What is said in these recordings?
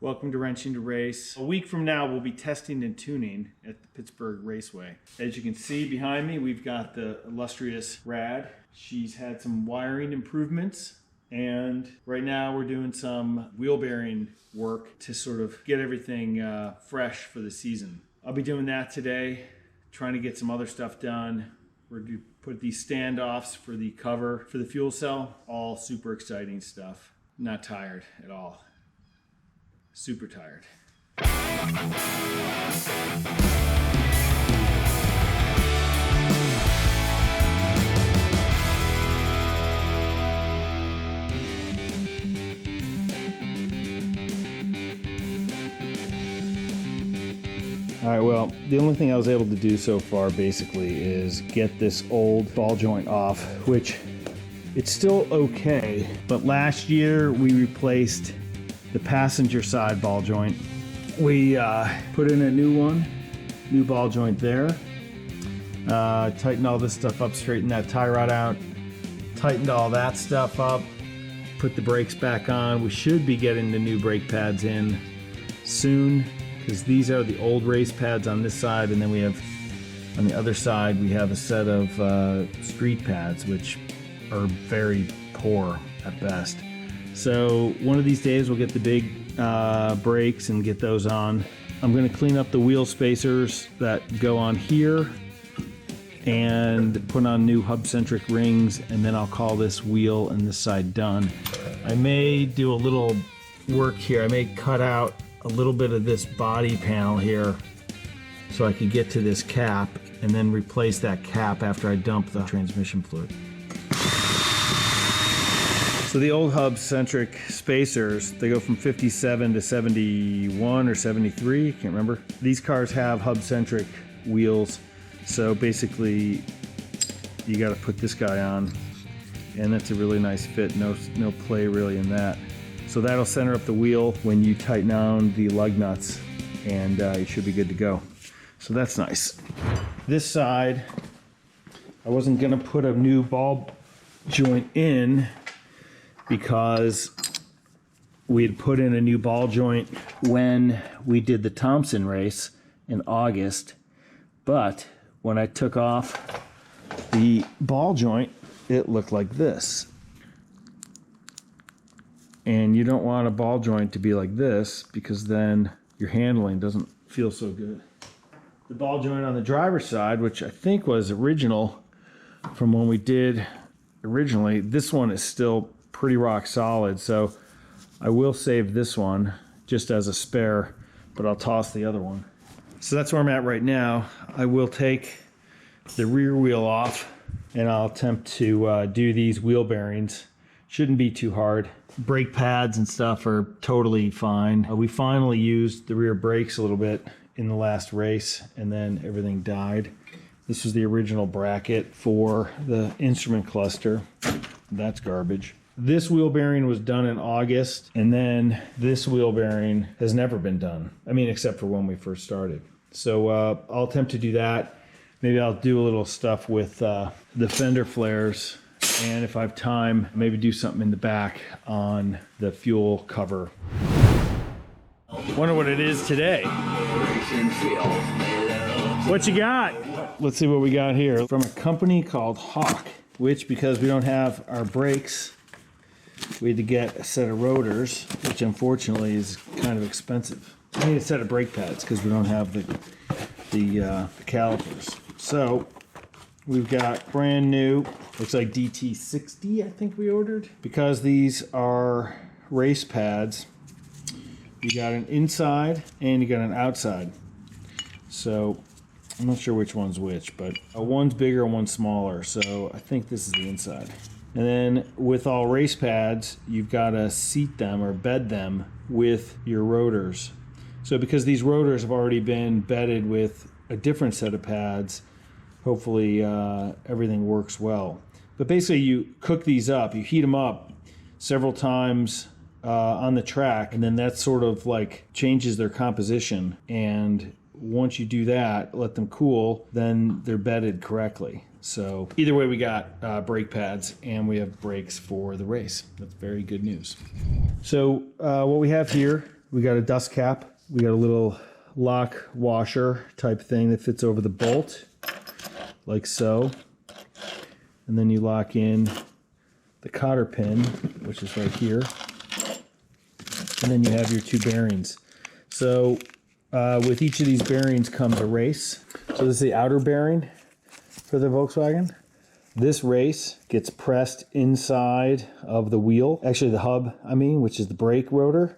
Welcome to Wrenching to Race. A week from now, we'll be testing and tuning at the Pittsburgh Raceway. As you can see behind me, we've got the illustrious Rad. She's had some wiring improvements, and right now we're doing some wheel bearing work to sort of get everything fresh for the season. I'll be doing that today, trying to get some other stuff done. We're going to put these standoffs for the cover for the fuel cell. All super exciting stuff. Not tired at all. Super tired. All right, well, the only thing I was able to do so far basically is get this old ball joint off, which it's still okay, but last year we replaced the passenger side ball joint. We put in a new ball joint there. Tightened all this stuff up, straightened that tie rod out, tightened all that stuff up, put the brakes back on. We should be getting the new brake pads in soon, because these are the old race pads on this side, and then we have, on the other side, we have a set of street pads, which are very poor at best. So one of these days we'll get the big brakes and get those on. I'm going to clean up the wheel spacers that go on here and put on new hub-centric rings, and then I'll call this wheel and this side done. I may do a little work here. I may cut out a little bit of this body panel here so I could get to this cap and then replace that cap after I dump the transmission fluid. So the old hub-centric spacers, they go from 57 to 71 or 73, can't remember. These cars have hub-centric wheels, so basically you got to put this guy on, and that's a really nice fit. No play really in that. So that'll center up the wheel when you tighten down the lug nuts, and you should be good to go. So that's nice. This side, I wasn't gonna put a new ball joint in because we had put in a new ball joint when we did the Thompson race in August, but when I took off the ball joint, it looked like this. And you don't want a ball joint to be like this, because then your handling doesn't feel so good. The ball joint on the driver's side, which I think was original from when we did originally, this one is still pretty rock solid, so I will save this one just as a spare, but I'll toss the other one. So that's where I'm at right now. I will take the rear wheel off and I'll attempt to do these wheel bearings. Shouldn't be too hard. Brake pads and stuff are totally fine. We finally used the rear brakes a little bit in the last race, and then everything died. This was the original bracket for the instrument cluster. That's garbage. This wheel bearing was done in August, and then this wheel bearing has never been done. I mean, except for when we first started. So I'll attempt to do that. Maybe I'll do a little stuff with the fender flares, and if I have time, maybe do something in the back on the fuel cover. Wonder what it is today. What you got? Let's see what we got here. From a company called Hawk, which, because we don't have our brakes, we had to get a set of rotors, which unfortunately is kind of expensive. I need a set of brake pads because we don't have the calipers. So we've got brand new, looks like DT60, I think we ordered. Because these are race pads, you got an inside and you got an outside. So I'm not sure which one's which, but one's bigger and one's smaller. So I think this is the inside. And then with all race pads, you've got to seat them or bed them with your rotors. So because these rotors have already been bedded with a different set of pads, hopefully everything works well. But basically you cook these up, you heat them up several times on the track, and then that sort of like changes their composition. And once you do that, let them cool, then they're bedded correctly. So either way, we got brake pads and we have brakes for the race. That's very good news. So what we have here we got a dust cap. We got a little lock washer type thing that fits over the bolt, like so. And then you lock in the cotter pin, which is right here. And then you have your 2 bearings. So with each of these bearings comes a race. So this is the outer bearing for the Volkswagen. This race gets pressed inside of the wheel, actually the hub, which is the brake rotor.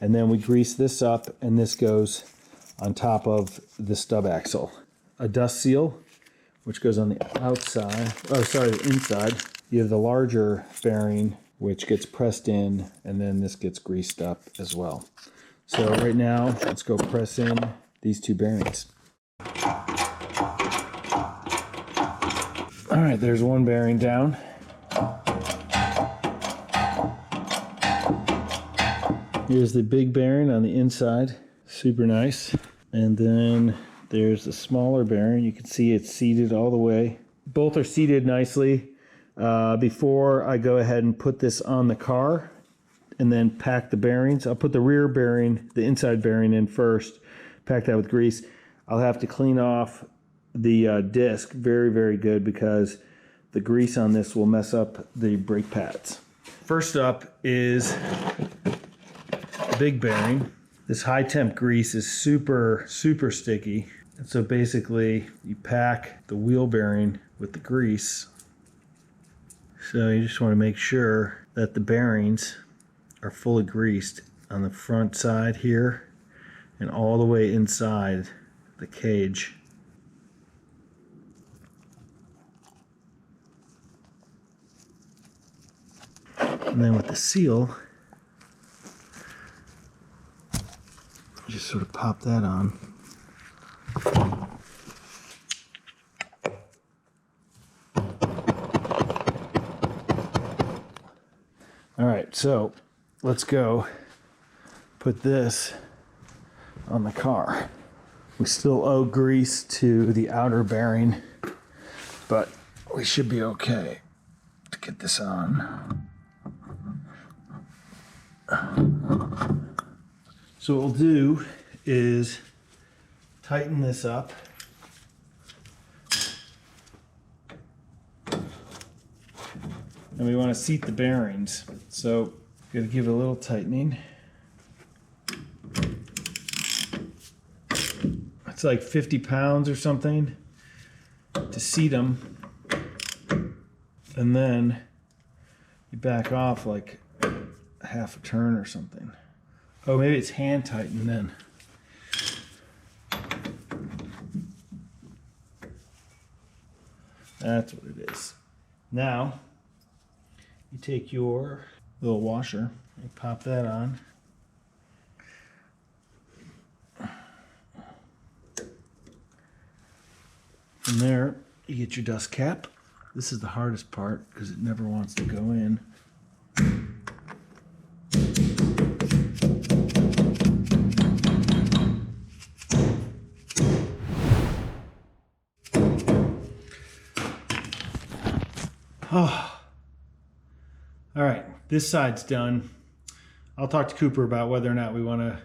And then we grease this up and this goes on top of the stub axle. A dust seal, which goes on the outside, the inside. You have the larger bearing, which gets pressed in, and then this gets greased up as well. So right now, let's go press in these 2 bearings. All right, there's one bearing down. Here's the big bearing on the inside, super nice. And then there's the smaller bearing. You can see it's seated all the way. Both are seated nicely. Before I go ahead and put this on the car and then pack the bearings, I'll put the rear bearing, the inside bearing in first, pack that with grease. I'll have to clean off the disc very, very good because the grease on this will mess up the brake pads. First up is the big bearing. This high temp grease is super, super sticky. And so basically you pack the wheel bearing with the grease. So you just want to make sure that the bearings are fully greased on the front side here and all the way inside the cage. And then with the seal, just sort of pop that on. All right, so let's go put this on the car. We still owe grease to the outer bearing, but we should be okay to get this on. So what we'll do is tighten this up. And we want to seat the bearings. So got to give it a little tightening. It's like 50 pounds or something to seat them. And then you back off like half a turn or something. Oh, maybe it's hand tightened then. That's what it is. Now, you take your little washer and pop that on. From there, you get your dust cap. This is the hardest part because it never wants to go in. Oh. All right, this side's done. I'll talk to Cooper about whether or not we want to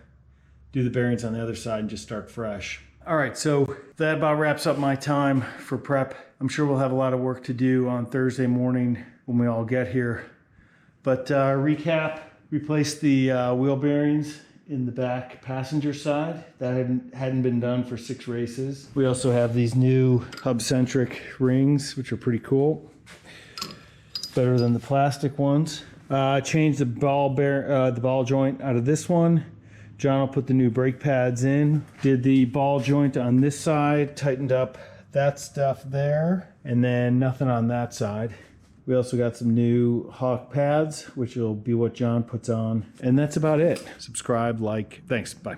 do the bearings on the other side and just start fresh. All right, so that about wraps up my time for prep. I'm sure we'll have a lot of work to do on Thursday morning when we all get here. But recap, replace the wheel bearings in the back passenger side. That hadn't been done for 6 races. We also have these new hub-centric rings, which are pretty cool. Better than the plastic ones. Changed the ball joint out of this one. John will put the new brake pads in. Did the ball joint on this side, tightened up that stuff there, and then nothing on that side. We also got some new Hawk pads, which will be what John puts on. And that's about it. Subscribe, like, thanks, bye.